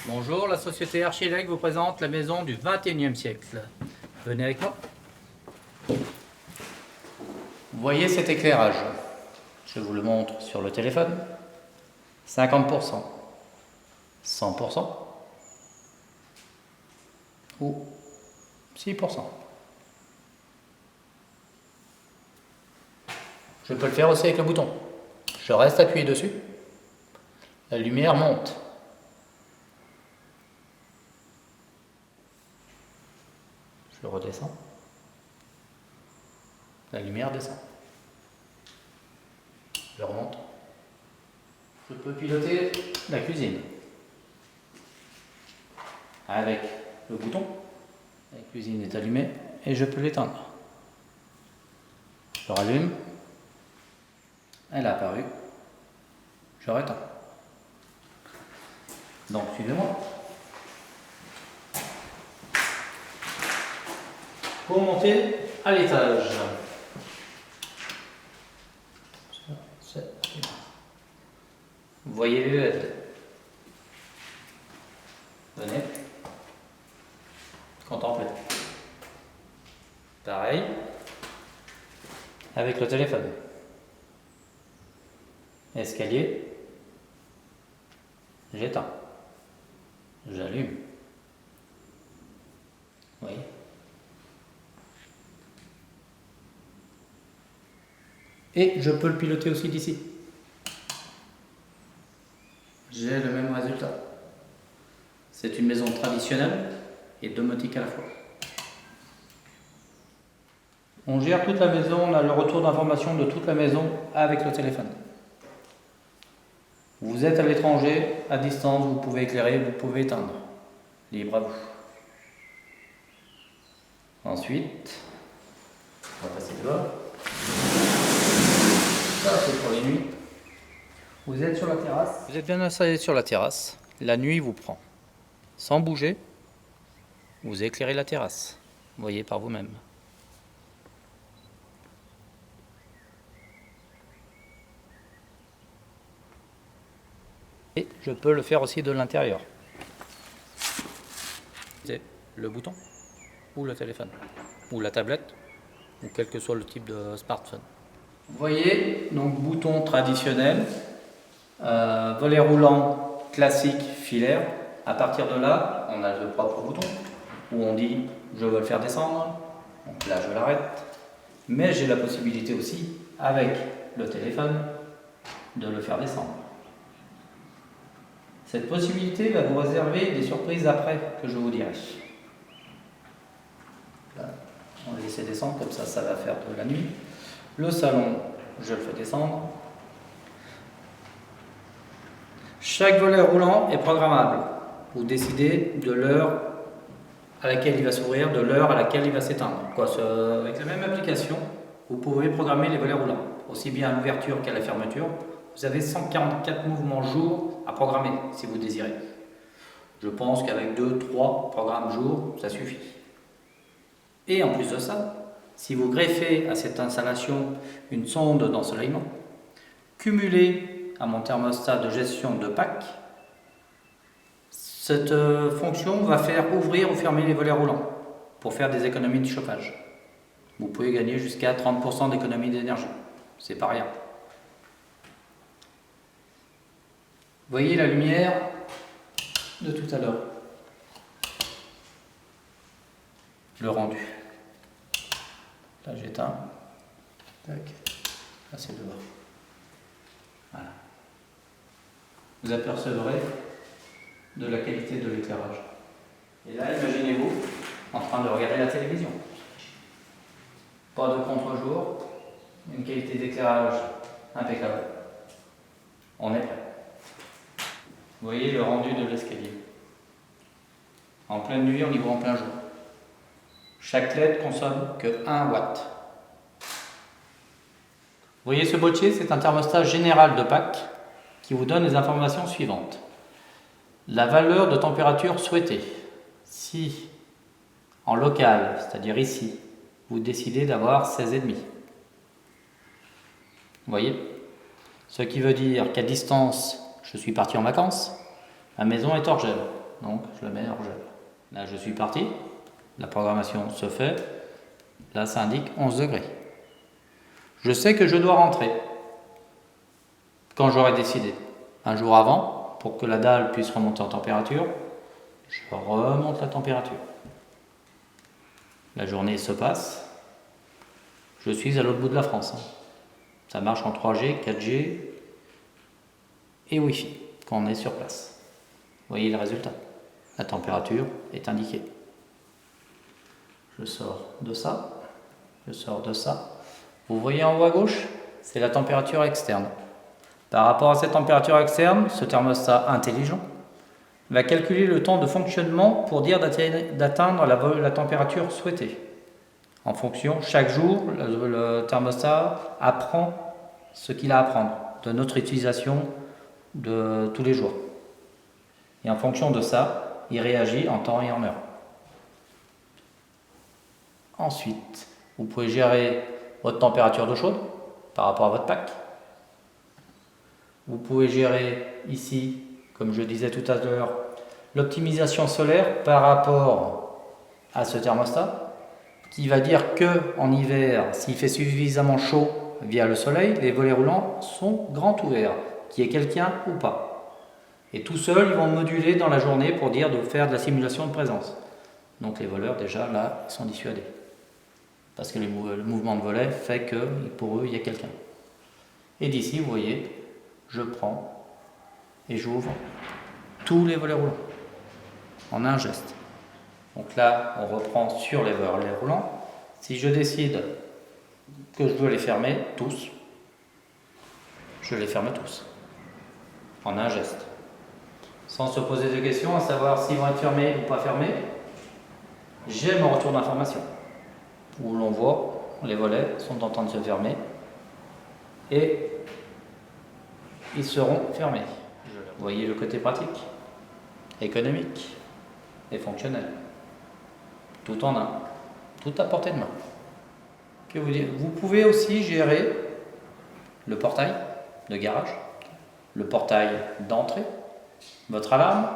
Bonjour, la société Archilec vous présente la maison du 21e siècle. Venez avec moi. Vous voyez cet éclairage? Je vous le montre sur le téléphone. 50%, 100% ou 6%. Je peux le faire aussi avec le bouton. Je reste appuyé dessus. La lumière monte. Je redescends. La lumière descend. Je remonte. Je peux piloter la cuisine avec le bouton. La cuisine est allumée et je peux l'éteindre. Je rallume. Elle a apparu. Je réteins. Donc suivez-moi. Pour monter à l'étage. Vous voyez les LED. Venez. Contemplez. Pareil. Avec le téléphone. Escalier. J'éteins. J'allume. Oui. Et je peux le piloter aussi d'ici. J'ai le même résultat. C'est une maison traditionnelle et domotique à la fois. On gère toute la maison, on a le retour d'information de toute la maison avec le téléphone. Vous êtes à l'étranger, à distance, vous pouvez éclairer, vous pouvez éteindre. Libre à vous. Ensuite, on va passer dehors. Ça, c'est pour les nuits. Vous êtes sur la terrasse. Vous êtes bien installé sur la terrasse. La nuit vous prend. Sans bouger, vous éclairez la terrasse. Vous voyez par vous-même. Et je peux le faire aussi de l'intérieur. C'est le bouton, ou le téléphone, ou la tablette, ou quel que soit le type de smartphone. Vous voyez, donc bouton traditionnel, volet roulant classique filaire. À partir de là, on a le propre bouton où on dit je veux le faire descendre. Donc là, je l'arrête. Mais j'ai la possibilité aussi, avec le téléphone, de le faire descendre. Cette possibilité va vous réserver des surprises après que je vous dirai. Là, on va laisser descendre, comme ça va faire de la nuit. Le salon, je le fais descendre. Chaque volet roulant est programmable. Vous décidez de l'heure à laquelle il va s'ouvrir, de l'heure à laquelle il va s'éteindre. Avec la même application, vous pouvez programmer les volets roulants, aussi bien à l'ouverture qu'à la fermeture. Vous avez 144 mouvements jour à programmer si vous désirez. Je pense qu'avec 2-3 programmes jour, ça suffit. Et en plus de ça, si vous greffez à cette installation une sonde d'ensoleillement, cumulée à mon thermostat de gestion de pack, cette fonction va faire ouvrir ou fermer les volets roulants pour faire des économies de chauffage. Vous pouvez gagner jusqu'à 30% d'économie d'énergie. C'est pas rien. Voyez la lumière de tout à l'heure. Le rendu. Là j'éteins. Tac. Là c'est dehors. Voilà. Vous apercevrez de la qualité de l'éclairage. Et là, imaginez-vous en train de regarder la télévision. Pas de contre-jour, une qualité d'éclairage impeccable. On est prêt. Vous voyez le rendu de l'escalier. En pleine nuit, on y voit en plein jour. Chaque LED consomme que 1 watt. Vous voyez ce boîtier, c'est un thermostat général de pack qui vous donne les informations suivantes. La valeur de température souhaitée. Si en local, c'est-à-dire ici, vous décidez d'avoir 16,5. Vous voyez? Ce qui veut dire qu'à distance, je suis parti en vacances, ma maison est hors gel. donc je le mets hors gel. Là je suis parti, la programmation se fait, là ça indique 11 degrés. Je sais que je dois rentrer quand j'aurai décidé. Un jour avant, pour que la dalle puisse remonter en température, je remonte la température. La journée se passe, je suis à l'autre bout de la France. Ça marche en 3G, 4G et Wi-Fi quand on est sur place. Vous voyez le résultat. La température est indiquée. Je sors de ça, je sors de ça. Vous voyez en haut à gauche, c'est la température externe. Par rapport à cette température externe, ce thermostat intelligent va calculer le temps de fonctionnement pour dire d'atteindre la température souhaitée. En fonction, chaque jour, le thermostat apprend ce qu'il a à apprendre de notre utilisation de tous les jours. Et en fonction de ça, il réagit en temps et en heure. Ensuite, vous pouvez gérer votre température d'eau chaude par rapport à votre pack. Vous pouvez gérer ici, comme je disais tout à l'heure, l'optimisation solaire par rapport à ce thermostat qui va dire que en hiver, s'il fait suffisamment chaud via le soleil, les volets roulants sont grands ouverts, qu'il y ait quelqu'un ou pas. Et tout seul, ils vont moduler dans la journée pour dire de faire de la simulation de présence. Donc les voleurs déjà là ils sont dissuadés. Parce que le mouvement de volet fait que pour eux il y a quelqu'un. Et d'ici vous voyez, je prends et j'ouvre tous les volets roulants en un geste. Donc là on reprend sur les volets roulants. Si je décide que je veux les fermer tous, je les ferme tous en un geste. Sans se poser de questions à savoir s'ils vont être fermés ou pas fermés. J'ai mon retour d'information où l'on voit les volets sont en train de se fermer et ils seront fermés. Vous voyez le côté pratique, économique et fonctionnel. Tout en un, tout à portée de main. Que vous dire, vous pouvez aussi gérer le portail de garage, le portail d'entrée, votre alarme,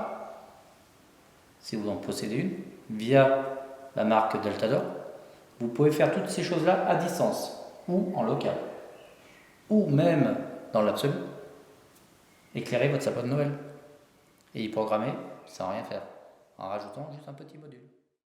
si vous en possédez une, via la marque Deltador. Vous pouvez faire toutes ces choses-là à distance ou en local, ou même dans l'absolu, éclairer votre sapin de Noël et y programmer sans rien faire, en rajoutant juste un petit module.